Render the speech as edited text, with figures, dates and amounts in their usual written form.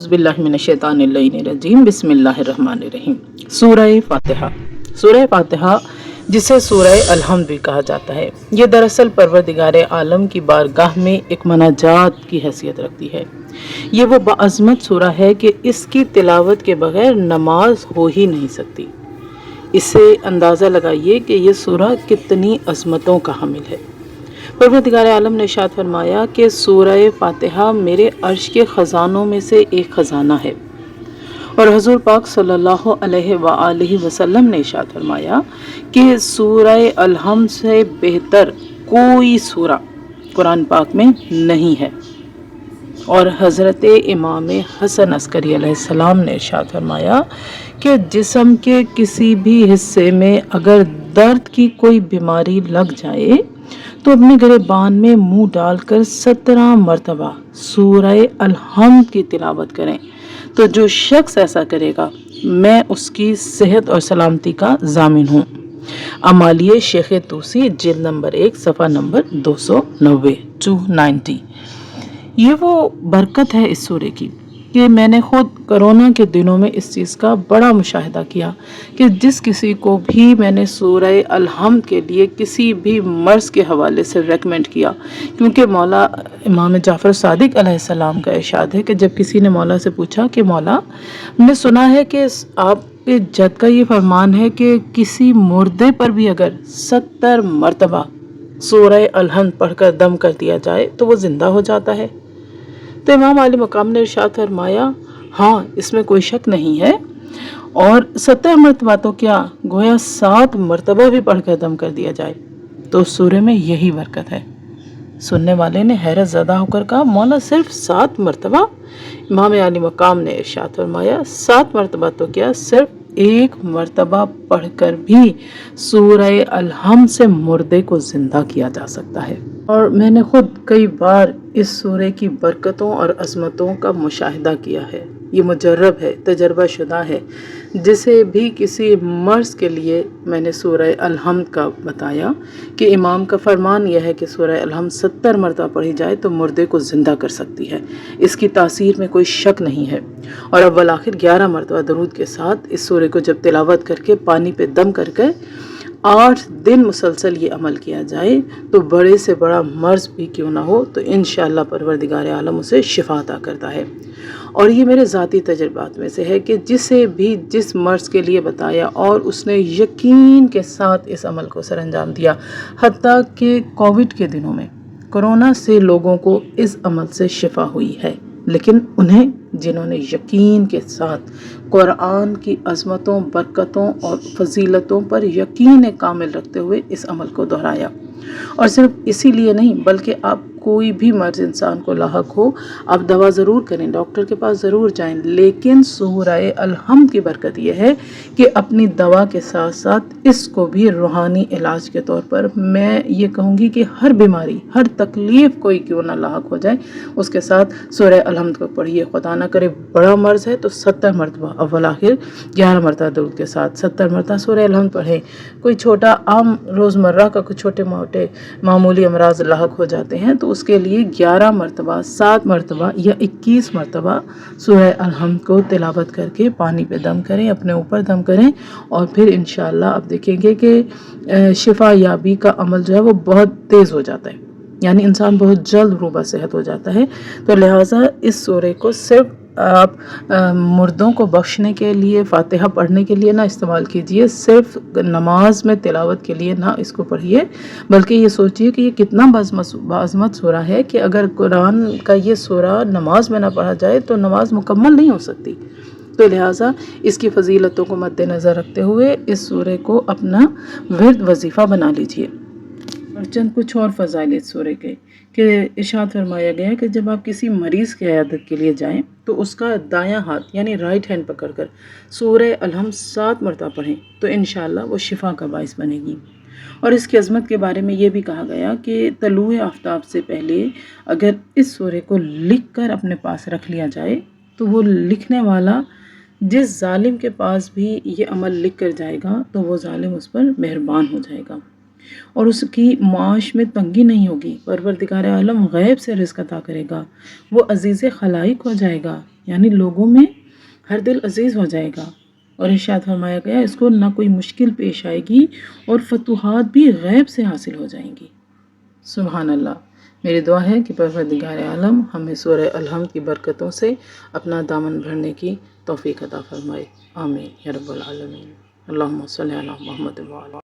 बिस्मिल्लाहिर्रहमानिर्रहीम बिस्मिल्लाहिर्रहमानिर्रहीम। सूरह फातिहा। सूरह फातिहा जिसे सूरह अलहम्द भी कहा जाता है, ये दरअसल परवरदिगार आलम की बारगाह में एक मनाजात की हैसियत रखती है। ये वो बाअज़मत सूरह है कि इसकी तिलावत के बगैर नमाज हो ही नहीं सकती। इससे अंदाज़ा लगाइए कि ये सूरह कितनी अज़मतों का हामिल है। परवरदिगार आलम ने इरशाद फरमाया कि सूरह फातिहा मेरे अर्श के ख़ज़ानों में से एक ख़ज़ाना है। और हुज़ूर पाक सल्लल्लाहु अलैहि वसल्लम ने इरशाद फरमाया कि सूरह अलहम्द से बेहतर कोई सूरा कुरान पाक में नहीं है। और हज़रत इमाम हसन अस्करी अलैहिस्सलाम ने इरशाद फरमाया कि जिस्म के किसी भी हिस्से में अगर दर्द की कोई बीमारी लग जाए तो अपने गिरेबान में मुंह डालकर 17 मरतबा सूरह अलहम्द की तिलावत करें। तो जो शख्स ऐसा करेगा मैं उसकी सेहत और सलामती का ज़ामिन हूँ। अमालिए शेख तूसी जिल्द नंबर 1 सफ़ा नंबर 290। ये वो बरकत है इस सूरे की कि मैंने ख़ुद कोरोना के दिनों में इस चीज़ का बड़ा मुशाहिदा किया कि जिस किसी को भी मैंने सूरह अलहम्द के लिए किसी भी मर्ज़ के हवाले से रेकमेंड किया, क्योंकि मौला इमाम जाफ़र सादिक अलैहिस्सलाम का इरशाद है कि जब किसी ने मौला से पूछा कि मौला, मैंने सुना है कि आपके जद का ये फरमान है कि किसी मुर्दे पर भी अगर 70 मरतबा सूरह अलहम्द पढ़कर दम कर दिया जाए तो वो ज़िंदा हो जाता है। तो इमाम आली मकाम ने इरशाद फरमाया, हाँ इसमें कोई शक नहीं है। और 70 मरतबा तो क्या, गोया 7 मरतबा भी पढ़कर दम कर दिया जाए तो सूरे में यही बरकत है। सुनने वाले ने हैरत ज़दा होकर कहा, मौला सिर्फ 7 मरतबा? इमाम आली मकाम ने इरशाद फरमाया, 7 मरतबा तो क्या, सिर्फ 1 मरतबा पढ़कर भी सूरह अलहम्द से मुर्दे को ज़िंदा किया जा सकता है। और मैंने ख़ुद कई बार इस सूरे की बरकतों और अज़मतों का मुशाहिदा किया है। ये मुजर्रब है, तजर्बा शुदा है। जिसे भी किसी मर्ज़ के लिए मैंने सूरह अलहम्द का बताया कि इमाम का फरमान यह है कि सूरह अलहम्द 70 मरतबा पढ़ी जाए तो मुर्दे को ज़िंदा कर सकती है, इसकी तासीर में कोई शक नहीं है। और अव्वल आखिर 11 मरतबा दरूद के साथ इस सूरे को जब तिलावत करके पानी पे दम करके 8 दिन मुसलसल ये अमल किया जाए तो बड़े से बड़ा मर्ज़ भी क्यों ना हो तो इंशाअल्लाह परवरदिगार आलम उसे शिफा अता करता है। और ये मेरे ज़ाती तजर्बात में से है कि जिसे भी जिस मर्ज़ के लिए बताया और उसने यकीन के साथ इस अमल को सरअंजाम दिया, हत्ता कि कोविड के दिनों में कोरोना से लोगों को इस अमल से शिफा हुई है, लेकिन उन्हें जिन्होंने यकीन के साथ कुरान की अज़मतों, बरकतों और फजीलतों पर यकीन कामिल रखते हुए इस अमल को दोहराया। और सिर्फ इसीलिए नहीं बल्कि आप कोई भी मर्ज़ इंसान को लाहक हो, आप दवा ज़रूर करें, डॉक्टर के पास ज़रूर जाएं, लेकिन सूरह अलहम्द की बरकत यह है कि अपनी दवा के साथ साथ इसको भी रूहानी इलाज के तौर पर, मैं ये कहूँगी कि हर बीमारी, हर तकलीफ़ कोई क्यों ना लाहक हो जाए, उसके साथ सूरह अलहम्द को पढ़िए। खुदा ना करे बड़ा मर्ज़ है तो 70 मरतबा अव्वल आखिर 11 मरतबा दरूद के साथ 70 मरतबा सूरह अलहम्द पढ़ें। कोई छोटा आम रोज़मर्रा का कुछ छोटे मोटे मामूली अमराज लाहक हो जाते हैं तो उसके लिए 11 मरतबा, 7 मरतबा या 21 मरतबा सूरह अलहम्द को तिलावत करके पानी पे दम करें, अपने ऊपर दम करें और फिर इंशाअल्लाह आप देखेंगे कि शिफा याबी का अमल जो है वो बहुत तेज़ हो जाता है, यानी इंसान बहुत जल्द रूबा सेहत हो जाता है। तो लिहाजा इस सूरे को सिर्फ आप मुर्दों को बख्शने के लिए, फातिहा पढ़ने के लिए ना इस्तेमाल कीजिए, सिर्फ नमाज में तिलावत के लिए ना इसको पढ़िए, बल्कि ये सोचिए कि ये कितना बाज़मत सूरा है कि अगर कुरान का ये सूरा नमाज में ना पढ़ा जाए तो नमाज मुकम्मल नहीं हो सकती। तो लिहाजा इसकी फ़जीलतों को मद्देनज़र रखते हुए इस सूरे को अपना विर्द वजीफ़ा बना लीजिए। और चंद कुछ और फ़ज़ाइल इस सूरे के कि इरशाद फरमाया गया है कि जब आप किसी मरीज़ की इयादत के लिए जाएं तो उसका दायां हाथ यानी राइट हैंड पकड़कर सूरह अलहम्द 7 मरतबा पढ़ें तो इंशाअल्लाह वो शिफा का बाइस बनेगी। और इसकी अज़मत के बारे में ये भी कहा गया कि तलुए आफ्ताब से पहले अगर इस सूरे को लिख कर अपने पास रख लिया जाए तो वो लिखने वाला जिस जालिम के पास भी ये अमल लिख कर जाएगा तो वो जालिम उस पर मेहरबान हो जाएगा। اور اس کی معاش میں تنگی نہیں ہوگی۔ پروردگار عالم غیب سے رزق عطا کرے گا، وہ عزیز خلائق ہو جائے گا، یعنی لوگوں میں ہر دل عزیز ہو جائے گا۔ اور ارشاد فرمایا گیا اس کو نہ کوئی مشکل پیش آئے گی اور فتوحات بھی غیب سے حاصل ہو جائیں گی۔ سبحان اللہ۔ میری دعا ہے کہ پروردگار عالم ہمیں سورہ الحمد کی برکتوں سے اپنا دامن بھرنے کی توفیق عطا فرمائے۔ آمین یا رب العالمین۔ اللہم صلی علی محمد وعلی